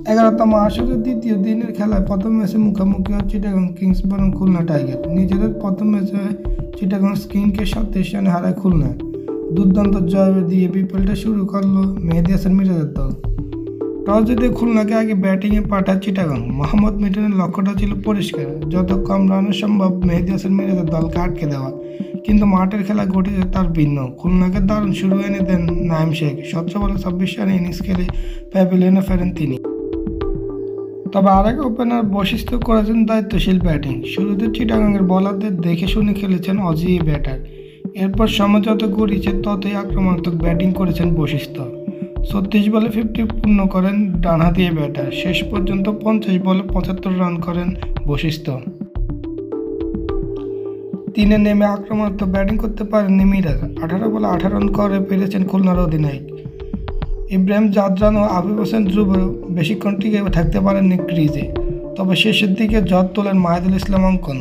11তম আসরের দ্বিতীয় দিনের খেলায় প্রথম ম্যাচে মুখোমুখি হয় চিটাগং কিংস বনাম খুলনা টাইগার। নিজেদের প্রথম ম্যাচে চিটাগং কিংসকে 37 রানে হারায় খুলনা। দুর্দান্ত জয় দিয়ে বিপিএলটা শুরু করলো মেহেদী হাসান মিরাজের দল। টস জিতে খুলনাকে আগে ব্যাটিংয়ে পাঠায় চিটাগং। মোহাম্মদ মিঠুনের লক্ষ্যটা ছিল পরিষ্কার, যত কম রানে সম্ভব মেহেদী হাসান মিরাজের দলকে আটকে দেওয়া। কিন্তু মাঠের খেলা ঘটেছে তার ভিন্ন। খুলনাকে দারুণ শুরু এনে দেন নাঈম শেখ। 17 বলে 26 রানে ইনিংস খেলে প্যাভিলিয়নে ফেরেন তিনি। তবে আরেক ওপেনার বৈশিষ্ট্য করেছেন দায়িত্বশীল ব্যাটিং। শুরুতে চিটাগাংয়ের বোলারদের দেখে শুনে খেলেছেন অজি ব্যাটার। এরপর সময় যত গড়িয়েছে ততই আক্রমণাত্মক ব্যাটিং করেছেন বৈশিষ্ট্য। 36 বলে 50 পূর্ণ করেন ডানহাতি ব্যাটার। শেষ পর্যন্ত 50 বলে 75 রান করেন বৈশিষ্ট্য। তিনে নেমে আক্রমণাত্মক ব্যাটিং করতে পারেননি মিরাজ। 18 বলে 18 রান করে ফিরেছেন খুলনার অধিনায়ক। ইব্রাহিম জাদরান ও আবিব হোসেন ধ্রুব বেশিক্ষণ টিকে থাকতে পারেননি ক্রিজে। তবে শেষের দিকে ঝড় তোলেন মাহিদুল ইসলাম অঙ্কন।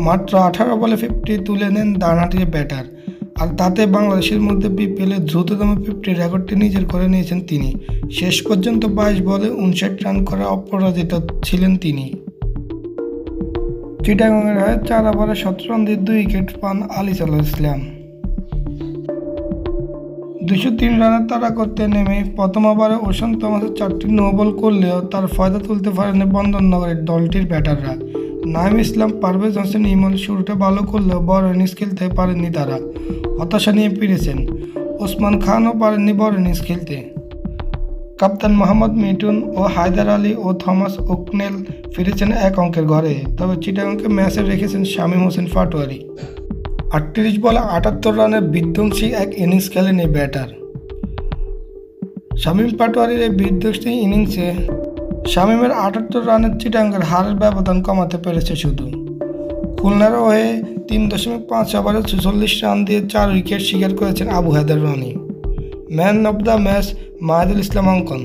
মাত্র 18 বলে 50 তুলে নেন ডানহাতি ব্যাটার। আর তাতে বাংলাদেশের মধ্যে বিপিএলের দ্রুততম 50 রেকর্ডটি নিজের করে নিয়েছেন তিনি। শেষ পর্যন্ত 22 বলে 59 রান করে অপরাজিত ছিলেন তিনি। চিটাগংয়ের হয়ে 4 ওভারে 17 রান দিয়ে 2 উইকেট পান আলিসাল ইসলাম। 203 রানের তাড়া করতে নেমে প্রথম ওভারে ওশান থমাসের 4টি নো বল করলেও তার ফায়দা তুলতে পারেনি বন্দরনগরের দলটির ব্যাটাররা। নাঈম ইসলাম, পারভেজ হোসেন ইমন শুরুটা ভালো করলেও বড় ইনিংস খেলতে পারেননি তারা। হতাশা নিয়ে ফিরেছেন। ওসমান খানও পারেননি বড় ইনিংস খেলতে। কাপ্তান মোহাম্মদ মিঠুন ও হায়দার আলী ও থমাস ওকনেল ফিরেছেন এক অঙ্কের ঘরে। তবে চিটাগংকে ম্যাচে রেখেছেন শামীম হোসেন পাটোয়ারি। 38 বলে 78 রানের বিধ্বংসী এক ইনিংস খেলেন এই ব্যাটার। শামীম পাটোয়ারির এই বিধ্বংসী ইনিংসে শামীমের 78 রানের চিটাগংয়ের হারের ব্যবধান কমাতে পেরেছে শুধু। খুলনার হয়ে 3.5 ওভারে 46 রান দিয়ে 4 উইকেট শিকার করেছেন Abu Haider Rony. Man of the match Mahidul Islam অঙ্কন।